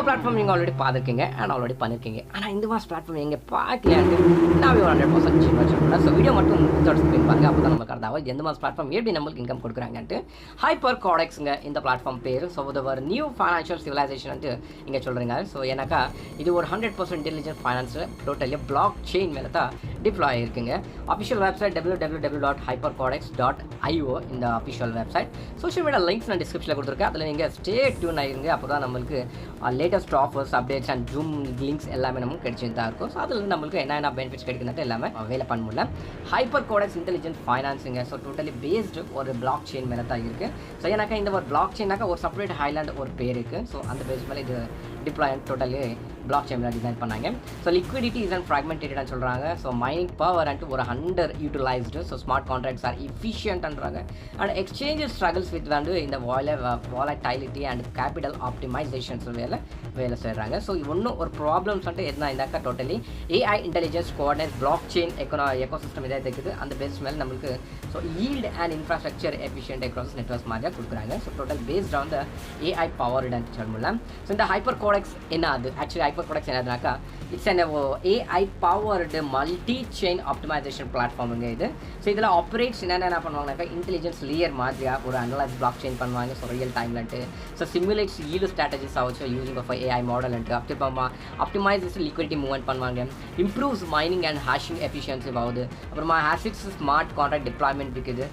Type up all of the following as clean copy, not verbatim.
நம்ம பிளாட்ஃபார்ம் நீங்கள் ஆல்ரெடி பார்த்துருக்கீங்க அண்ட் ஆல்ரெடி பண்ணியிருக்கீங்க. ஆனால் இந்த மாதம் பிளாட்ஃபார்ம் எங்கே பார்க்கலையாண்டு நான் 100% சொல்லுவேன். ஸோ வீடியோ மட்டும் ஸ்க்ரீன் பாருங்க. அப்போ தான் நமக்கு அதாவது எந்த மாதம் பிளாட்ஃபார்ம் எப்படி நம்மளுக்கு இன்கம் கொடுக்குறாங்கன்ட்டு. HyperCodexங்க இந்த பிளாட்ஃபார்ம் பேர். ஸோ இது ஒரு நியூ ஃபைனான்ஷியல் சிவிலைசேஷன்ட்டு இங்கே சொல்கிறீங்க. ஸோ ஏன்னாக்கா இது ஒரு 100% intelligent finance totally black chain மேலே தான் டிப்ளாய் ஆகிருக்குங்க. அஃபிஷியல் வெப்சைட் www.hypercodex.io இந்த official website. Social media links நான் டிஸ்கிரிப்ஷனில் கொடுத்துருக்கேன். அதில் நீங்கள் ஸ்டே டியூன் ஆகிருங்க. அப்போ தான் நம்மளுக்கு latest offers updates and zoom links எல்லாமே நமக்கு கிடைச்சிட்டு தான் இருக்கும். ஸோ அதில் நம்மளுக்கு என்ன பெனிஃபிட்ஸ் கிடைக்குதுன்ட்டு எல்லாமே வேலை பண்ண முடியல. HyperCodex இன்டெலிஜென்ட் ஃபைனான்ஸுங்க. ஸோ டோட்டலி பேஸ்டு ஒரு பிளாக் செயின் மேலே தான் இருக்குது. ஸோ ஏன்னாக்கா இந்த ஒரு பிளாக் செயினாக்கா ஒரு செப்பரேட் ஹைலாண்ட் ஒரு பேர் இருக்குது. ஸோ அந்த பேஸ் மேலே இது டிப்ளாய் டோட்டலி பிளாக் செயினில் டிசைன் பண்ணாங்க. ஸோ லிக்விடிட்டி இஸ் அண்ட் ஃப்ராக்மெண்டேட்டட்னு சொல்கிறாங்க. ஸோ மைனிங் பவர் அண்ட் ஒரு under utilised. So smart contracts are எஃபிஷியன்ட்ன்றாங்க. அண்ட் எக்ஸ்சேஞ்சஸ் ஸ்ட்ரகிள்ஸ் வித் வந்து இந்த வாலடைலிட்டி அண்ட் கேபிட்டல் ஆப்டிமைசேஷன்ஸ் வேலை செய்கிறாங்க. ஸோ ஒன்றும் ஒரு ப்ராப்ளம்ஸ் வந்துட்டு என்ன இருந்தாக்கா totally AI intelligence coordinate block chain ecosystem இதாக இருக்குது. அந்த பேஸ் மேலே நம்மளுக்கு so yield and infrastructure efficient across networks மாதிரியாக கொடுக்குறாங்க. So total based on the AI பவர்டுன்னு சொல்லலாம். ஸோ இந்த HyperCodex என்ன அது ஆக்சுவலி HyperCodex என்னதுனாக்கா it's an AI powered multi chain optimisation பிளாட்ஃபார்முங்க இது. ஸோ இதில் ஆப்ரேட்ஸ் என்ன பண்ணுவாங்கனாக்கா இன்டெலிஜென்ஸ் லேயர் மாதிரியாக ஒரு அனலைஸ் பிளாக் செயின் பண்ணுவாங்க. ஸோ ரியல் டைம்லன்ட்டு ஸோ சிமுலேட்ஸ் ஈல்டு ஸ்ட்ராட்டஜிஸ் ஆச்சு யூசிங் ஆஃப் ஏஐ மாடல்ன்ட்டு அப்புறமா ஆப்டிமைசேஸ் லிக்விடிட்டி மூவ்மெண்ட் பண்ணுவாங்க. Improves mining and hashing efficiency ஆகுது. அப்புறமா ஹேசிக்ஸ் ஸ்மார்ட் கான்ட்ராக்ட் டிப்ளாய்மெண்ட் இருக்குது.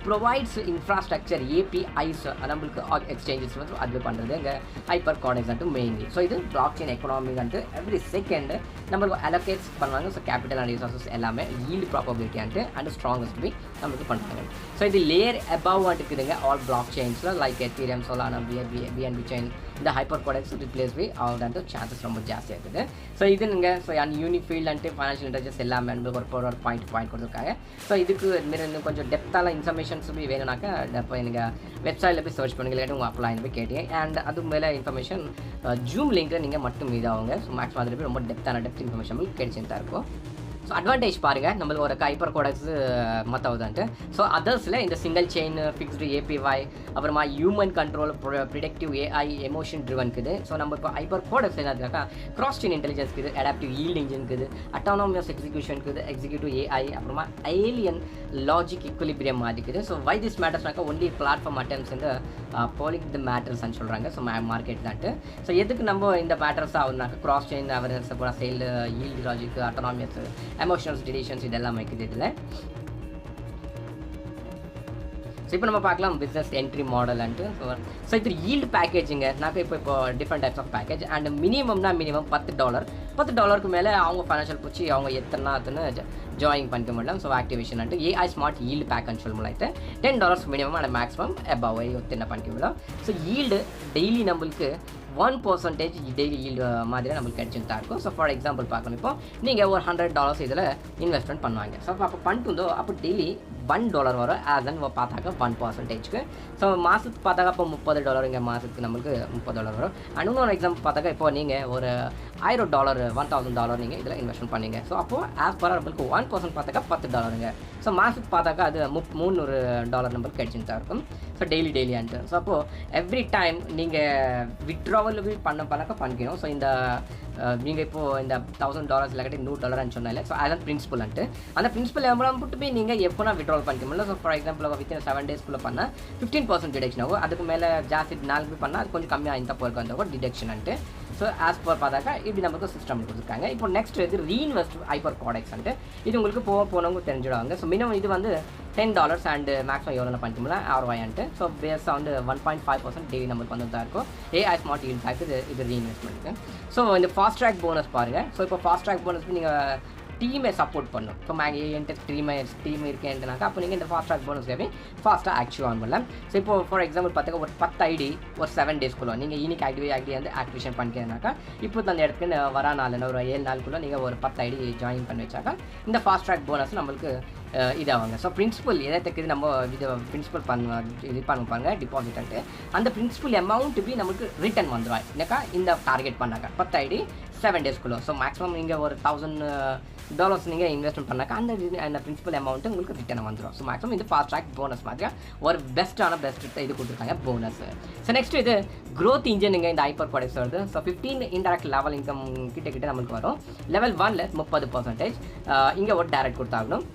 ப்ரொவைட்ஸ் இன்ஃப்ராஸ்ட்ரக்சர் ஏபிஐஸ் நம்மளுக்கு எக்ஸ்சேஞ்சஸ் வந்து அது பண்ணுறது இங்கே HyperCodex வந்துட்டு மெயின்லி. ஸோ இது பிளாக் செயின் எக்கனாமி வந்துட்டு எவ்ரி செகண்டு நம்மளுக்கு அலோகேட்ஸ் பண்ணுவாங்க. ஸோ கேபிட்டல் அண்ட் ரிசோர்ஸஸ் எல்லாமே yield probability and strongest B நம்மளுக்கு பண்ணுறாங்க. ஸோ இது லேயர் அபவ் இருக்குதுங்க ஆல் பிளாக் செயின்ஸில் like Ethereum Solana BNB chain இந்த HyperCodex ரிப்ளேஸ் பி ஆல்தான் சான்சஸ் ரொம்ப ஜாஸ்தியாக இருக்குது. ஸோ இது நீங்கள் so and unified and financial intelligence எல்லாமே நம்மளுக்கு ஒரு பாயிண்ட் கொடுத்துருக்காங்க. ஸோ இதுக்கு இன்னும் கொஞ்சம் டெப்த்தான இன்ஃபர்மேஷன்ஸ் போய் வேணும்னாக்கா இப்போ நீங்கள் வெப்சைட்டில் போய் சர்ச் பண்ணுங்க. இல்லாட்டி உங்கள் அப்ளைன் போய் கேட்டீங்க அண்ட் அதுக்கு மேலே இன்ஃபர்மேஷன் ஜூம் லிங்க்கில் நீங்கள் மட்டும் இதாகுங்க. ஸோ மேக்ஸிமம் அதில் போய் ரொம்ப டெப்த் இன்ஃபர்மேஷன் கிடைச்சிட்டு தான் இருக்கும். ஸோ அட்வான்டேஜ் பாருங்கள் நம்மளுக்கு ஒரு HyperCodex மற்றவுதான்ட்டு. ஸோ அதர்ஸில் இந்த சிங்கிள் செயின் ஃபிக்ஸ்டு ஏபிஒய் அப்புறமா human control predictive AI emotion driven இருக்குது. ஸோ நம்ம இப்போ HyperCodex என்னதுனாக்கா கிராஸ் செயின் இன்டெலிஜென்ஸ் இருக்குது, அடாப்டிவ் ஈல்ட் இன்ஜின் இருக்குது, அட்டானமஸ் எக்ஸிக்யூஷன் இருக்குது, எக்ஸிக்யூட்டிவ் ஏஐ அப்புறமா ஏலியன் லாஜிக் இக்குலிபிரியம் மாதிரி இருக்குது. ஸோ வை திஸ் மேட்டர்ஸ்னாக்கா ஒன்லி பிளாட்ஃபார்ம் அட்டம்ஸ் இந்த போலிங் த மேட்டர்ஸ்ன்னு சொல்கிறாங்க. ஸோ மார்க்கெட் தான்ட்டு. ஸோ எதுக்கு நம்ம இந்த மேட்டர்ஸ் ஆகுதுனாக்கா கிராஸ் செயின் அவர்னஸ் அப்புறம் சேல் ஈல்டு லாஜிக் அட்டானமஸ் எமோஷனல்ஸ் டிடிஷன்ஸ் இதெல்லாம் இருக்குது இதில். ஸோ இப்போ நம்ம பார்க்கலாம் பிஸ்னஸ் என்ட்ரி மாடல்ன்ட்டு. ஸோ இது ஈல்டு பேக்கேஜுங்க. நாங்கள் இப்போ different types of package and minimum $10 மேலே அவங்க ஃபைனான்ஷியல் பிடிச்சி அவங்க எத்தனை ஜாயின் பண்ணிக்க முடியலாம். So activation and AI smart yield பேக்குன்னு சொல்ல முடியாது. $10 மினிமம் அண்ட் மேக்ஸிமம் அபவ் என்ன பண்ணிக்க முடியலாம். ஸோ ஈல்டு டெய்லி நம்மளுக்கு 1% டெய்லி ஈல்டு மாதிரி நம்மளுக்கு கிடைச்சிட்டு தான் இருக்கும். ஸோ ஃபார் எக்ஸாம்பிள் பார்க்கணும், இப்போ நீங்கள் ஒரு $100 இதில் இன்வெஸ்ட்மெண்ட் பண்ணுவாங்க. ஸோ அப்போ பண்ணிட்டு அப்போ டெய்லி $1 வரும். ஆஸ் பார்த்தாக்க 1%க்கு. ஸோ மாதத்துக்கு பார்த்தாக்கா இப்போ $30 இங்கே மாதத்துக்கு நம்மளுக்கு $30 வரும். அண்ட் இன்னொரு எக்ஸாம்பிள் பார்த்தாக்கா இப்போ நீங்கள் ஒரு $1000 நீங்கள் இதில் இன்வெஸ்ட்மெண்ட் பண்ணீங்க. ஸோ அப்போது ஆஸ் பர் நம்மளுக்கு 1% பார்த்தாக்கா $10. ஸோ மாதத்துக்கு பார்த்தாக்கா அது $300 நம்மளுக்கு கிடைச்சிட்டு தான் இருக்கும். ஸோ டெய்லியான்ட்டு. ஸோ அப்போது எவ்ரி டைம் நீங்கள் விட்ராவல் பண்ணாக்கா பண்ணிக்கணும். ஸோ இந்த நீங்கள் இப்போது இந்த $1000 இல்லாட்டி $100 சொன்னால ஸோ அதான் பிரின்சிபல்ன்ட்டு. அந்த பிரின்சிபல் எவ்வளோ போட்டு போய் நீங்கள் எப்போனா விட்ராவல் பண்ணிக்க முடியல. ஸோ ஃபார் எக்ஸாம்பிள் வித்தின் 7 டேஸ்க்குள்ளே பண்ணால் 15% டிடெக்ஷன் ஆகும். அதுக்கு மேலே ஜாஸ்தி நாள் போய் பண்ணால் அது கொஞ்சம் கம்மியாக இந்த போருக்கு வந்தவங்க டிடெக்ஷன்ட்டு. ஸோ ஆஸ் பர் பார்த்தாக்கா இப்படி நமக்கு சிஸ்டம் கொடுத்துருக்காங்க. இப்போ நெக்ஸ்ட் இது ரீஇன்வெஸ்ட் HyperCodexன்ட்டு. இது உங்களுக்கு போனவங்க தெரிஞ்சிடுவாங்க. ஸோ மினிமம் இது வந்து $10 அண்ட் மேக்ஸிமம் எவ்வளோ பண்ணிக்கோம்னா ROI. ஸோ பேஸாக வந்து 1.5% டெய்லி நம்மளுக்கு வந்து தான் இருக்கும். ஏஐ ஸ்மார்ட் ஈல்ட் பேக் இது ரீஇன்வெஸ்ட்மெண்ட்டுக்கு. ஸோ இந்த ஃபாஸ்ட் ட்ராக் போனஸ் பாருங்கள். ஸோ இப்போ ஃபாஸ்ட் ட்ராக் போனஸ்க்கு நீங்கள் டீமை சப்போர்ட் பண்ணும். இப்போ என்கிட்ட டீம் இருக்கேன்ட்டுனாக்கா அப்போ நீங்கள் இந்த ஃபாஸ்ட் ட்ராக் போனஸ்க்காகவே ஃபாஸ்ட்டாக ஆக்டிவ் ஆன் பண்ணலாம். ஸோ இப்போ ஃபார் எக்ஸாம்பிள் பார்த்தா ஒரு 10 ஐடி ஒரு 7 டேஸ்க்குள்ளே நீங்கள் இன்னைக்கு ஐடி வந்து ஆக்டிவேஷன் பண்ணிக்கிறதுனாக்கா இப்போ அந்த இடத்துக்கு வர நாள் ஒரு 7 நாளுக்குள்ளே நீங்கள் ஒரு 10 ஐடி ஜாயின் பண்ணி வச்சாக்கா இந்த ஃபாஸ்ட் ட்ராக் போனஸ் நம்மளுக்கு இதாகுங்க. ஸோ பிரின்சிபல் எதை தக்குது நம்ம இது பிரின்சிபல் பண்ணுவாங்க டிபாசிட்ன்ட்டு. அந்த பிரின்சிபல் அமௌண்ட் பி நமக்கு ரிட்டர்ன் வந்துடும். என்னக்கா இந்த டார்கெட் பண்ணாக்கா 10 ஐடி 7 டேஸ்க்குள்ளே. ஸோ மேக்ஸிமம் நீங்கள் ஒரு $1000 நீங்கள் இன்வெஸ்ட்மெண்ட் பண்ணாக்கா அந்த பிரின்சிபல் அமௌண்ட்டு உங்களுக்கு ரிட்டர்ன் வந்துடும். ஸோ மேக்ஸிமம் இது ஃபாஸ்ட் ட்ராக் போனஸ் மாதிரி ஒரு பெஸ்ட் இது கொடுத்துருக்காங்க போனஸ். ஸோ நெக்ஸ்ட் இது க்ரோத் இன்ஜின் இந்த HyperCodex வருது. ஸோ 15 இன்டெரக்ட் லெவல் இன்கம் கிட்ட நம்மளுக்கு வரும். லெவல் 1ல் 30%, இங்கே ஒரு டைரக்ட் கொடுத்தாகணும்.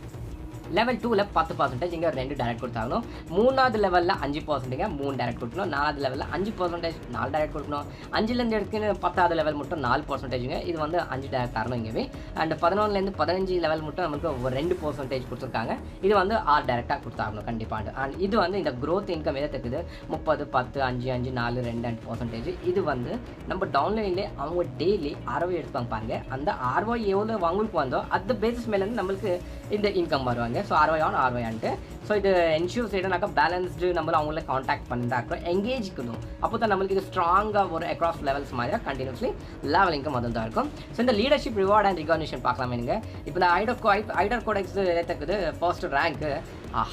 லெவல் 2ல் 10%, இங்கே 2 டைரக்ட் கொடுத்தாகணும். 3வது லெவலில் 5%, 3 டைரக்ட் கொடுக்கணும். 4வது லெவலில் 5%, 4 டைரக்ட் கொடுக்கணும். 5லேருந்து எடுத்துன்னு 10வது லெவல் மட்டும் 4%, இது வந்து 5 டைரக்ட் தரணும் இங்கேவே. அண்ட் 11லேருந்து 15 லெவல் மட்டும் நமக்கு ஒரு 2% கொடுத்துருக்காங்க. இது வந்து 6 டைரக்டாக கொடுத்தாகணும் கண்டிப்பாக. அண்ட் இது வந்து இந்த க்ரோத் இன்கம் எதை தக்குது 30, 10, 5, 5, 4, 2 and %. இது வந்து நம்ம டவுன்லைன்லேயே அவங்க டெய்லி ROI எடுத்துப்பாங்க பாருங்க. அந்த ROI எவ்வளோ அவங்களுக்கு வந்தோ அந்த பேசிஸ் மேலேருந்து நம்மளுக்கு இந்த இன்கம் வருவாங்க. So ROI on ROI and. So இது என்ஷூர் செய்யணும்னாக்கா பேலன்ஸ்டு நம்ம அவங்கள காண்டாக்ட் பண்ணிட்டாக்கிறோம், எங்கேஜிக்கணும். அப்போ தான் நம்மளுக்கு இது ஸ்ட்ராங்காக ஒரு அக்ராஸ் லெவல்ஸ் மாதிரியாக கண்டினியூஸ்லி லெவல் இன்கம் வந்து தான் இருக்கும். ஸோ இந்த லீடர்ஷிப் ரிவார்ட் அண்ட் ரிகக்னிஷன் பார்க்கலாம் நீங்கள். இப்போ இந்த HyperCodex எடுத்துக்குது ஃபர்ஸ்ட் ரேங்க்கு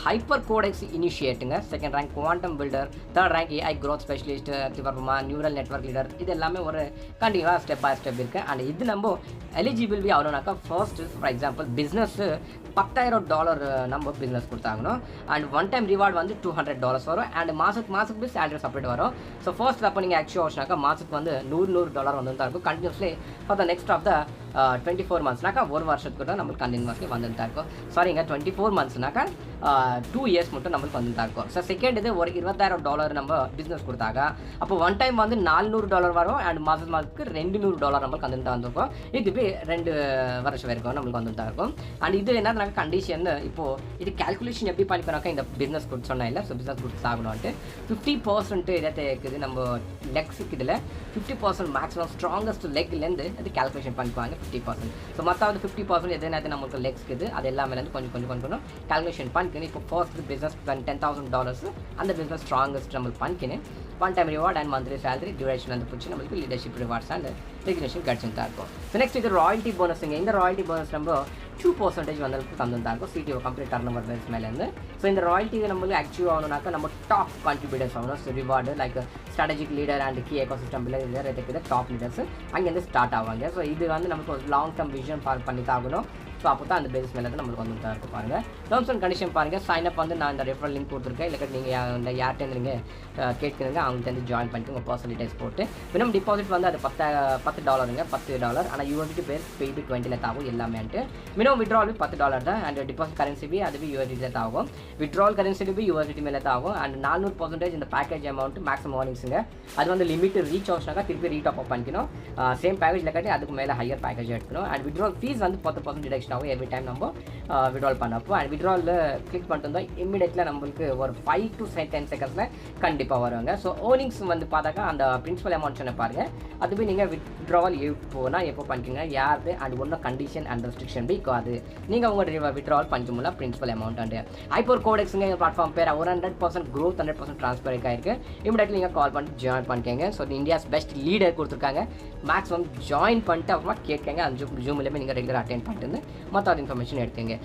HyperCodex இனிஷியேட்டுங்க, second rank quantum builder, third rank AI growth specialist, அப்புறமா நியூரல் நெட்வொர்க் லீடர். இது எல்லாமே ஒரு கண்டினியூவாக ஸ்டெப் பை ஸ்டெப் இருக்குது. அண்ட் இது நம்ம எலிஜிபிள் பி ஆகணும்னாக்கா ஃபர்ஸ்ட் ஃபார் எக்ஸாம்பிள் பிஸ்னஸ் $10,000 நம்ம பிஸ்னஸ் கொடுத்தாங்கணும். அண்ட் ஒன் டைம் ரிவார்டு வந்து $200 வரும். அண்ட் மாதத்துக்கு சேலரி செப்பரேட் வரும். ஸோ ஃபர்ஸ்ட் அப்போ நீங்கள் ஆக்சுவல் ஆச்சுனாக்கா மாதத்துக்கு வந்து $100 வந்து தான் இருக்கும் continuously for the next of the 24 மந்த்ஸ்னாக்கா ஒரு வருஷத்துக்கு கூட நம்மளுக்கு கண்டினியூஸ்லி வந்துட்டு தான் இருக்கும். சாரிங்க 24 மந்த்ஸ்னாக்கா 2 இயர்ஸ் மட்டும் நம்மளுக்கு வந்துட்டு தான் இருக்கும். ஸோ செகண்ட் இது ஒரு $20,000 நம்ம பிஸ்னஸ் கொடுத்தாங்க. அப்போ ஒன் டைம் வந்து $400 வரும். அண்ட் மாதத்துக்கு $200 நம்மளுக்கு வந்துட்டு தான் வந்திருக்கும். இதுவே 2 வருஷம் வரைக்கும் நம்மளுக்கு வந்துட்டு தான் இருக்கும். அண்ட் இது என்ன கண்டிஷன் இப்போது இது கேல்குலேஷன் எப்படி பண்ணிக்கணாக்கா இந்த பிஸ்னஸ் கொடுத்து சொன்னால் இல்லை. ஸோ பிஸ்னஸ் கொடுத்து ஆகணும்ட்டு 50% இதை இருக்குது நம்ம லெக்ஸுக்கு. இதில் 50% மேக்ஸிமம் ஸ்ட்ராங்கஸ்ட் லெக்லேருந்து அது கேல்குலேஷன் பண்ணிக்குவாங்க 50%. ஸோ மற்றது 50% எதுனாது நம்மளுக்கு லெக்ஸ்க்கு அது எல்லாமேலேருந்து கொஞ்சம் கேல்குலேஷன் பண்ணிக்கணும். இப்போ ஃபர்ஸ்ட் பிஸ்னஸ் $10,000 அந்த பிஸ்னஸ் ஸ்ட்ராங்கஸ்ட் நம்மளுக்கு பண்ணிக்கணும். One time reward and monthly salary duration அந்த பிடிச்சி நம்மளுக்கு லீடர்ஷிப் ரிவார்ட்ஸ் அண்ட் ரெகுலேஷன் கிடச்சிட்டு தான் இருக்கும். ஸோ நெக்ஸ்ட் இது ராயல்ட்டி போனஸுங்க. இந்த ராயல்ட்டி போனஸ் நம்ம 2% வந்து தந்துதான் இருக்கும் CTO complete turn over base மேலேருந்து. ஸோ இந்த ராயல்ட்டி நம்மளுக்கு ஆக்டிவ் ஆகணும்னாக்கா நம்ம டாப் கான்ட்ரிபியூட்டர்ஸ் ஆகணும். So reward like strategic leader and key ecosystem leader இதுக்கு டாப் லீடர்ஸ் அங்கேருந்து ஸ்டார்ட் ஆவாங்க. ஸோ இது வந்து நமக்கு ஒரு லாங் டர்ம் விஷன் பண்ணி தான் ஆகணும். ஸோ அப்போ தான் அந்த பேஸ் மேலே தான் நம்மளுக்கு வந்து தான் இருக்கும் பாருங்கள். டேர்ம்ஸ் அண்ட் கண்டிஷன் பாருங்கள். சைன் அப் வந்து நான் இந்த ரெஃபரல் லிங்க் கொடுத்துருக்கேன். இல்லை நீங்கள் இந்த யார்கிட்ட நீங்கள் கேட்குறீங்க அவங்கள்ட்ட வந்து ஜாயின் பண்ணிட்டு உங்கள் பர்சனல் டீடைல்ஸ் போட்டு மினிமம் டிபாசிட் வந்து அது $10 $10. ஆனால் USD பேஸ் பெய்டு 20 ஆகும் எல்லாமேன்ட்டு. மினிமம் விட்ரால் $10 தான். அண்ட் டிபாசிட் கரன்சி பி அது USD ஆகும். விட்ரால் கரன்சி பி USD மேலே தான் ஆகும். அண்ட் 400% இந்த பேக்கேஜ் அமௌண்ட் மேக்ஸிமம் ஏர்னிங்ஸுங்க. அது வந்து லிமிட் ரீச் ஆச்சுனாக்கா திருப்பி ரீடாப் அப் பண்ணிக்கணும். சேம் பேக்கேஜில் கட்டி அதுக்கு மேலே ஹையர் பேக்கேஜ் எடுக்கணும். அண்ட் விட்ரால் ஃபீஸ் வந்து 10% டிடக்ஷன் ஆகும் எவ்ரி டைம் நம்ம விட்ரால் பண்ணப்போ. அண்ட் விட்ராலில் கிளிக் பண்ணிட்டு வந்தால் இம்மிடியேட்டில் நம்மளுக்கு ஒரு 5 to 10 செகண்ட்ஸில் கண்டிப்பாக வருவாங்க. ஸோ ஏர்னிங்ஸ் வந்து பார்த்தாக்கா அந்த பிரின்சிபல் அமௌண்ட் சொன்ன பாருங்கள். அதுவே நீங்கள் விட்ராவல் எப்போ பண்ணிக்கோங்க யாரு அண்ட் ஒன்றும் கண்டிஷன் அண்ட் ரெஸ்ட்ரிக்ஷன் இருக்காது. நீங்கள் உங்கள் விட்ராவல் பண்ணிக்கமுடியல பிரின்சிபல் அமௌண்ட் அண்ட் HyperCodexங்க இந்த பிளாட்ஃபார்ம் பேர் 100% க்ரோத் 100% ட்ரான்ஸ்ஃபர் ஆகிருக்கு. இமிடியேட்லி நீங்கள் கால் பண்ணிட்டு ஜாயின் பண்ணிக்கோங்க. ஸோ இந்தியாஸ் பெஸ்ட் லீடர் கொடுத்துருக்காங்க. மேக்ஸிமம் ஜாயின் பண்ணிட்டு அப்புறமா கேட்குங்க. அந்த ஜூம்லேயுமே நீங்கள் ரெகுலர் அட்டென்ட் பண்ணிட்டு மற்ற இன்ஃபர்மேஷன் எடுத்துங்க.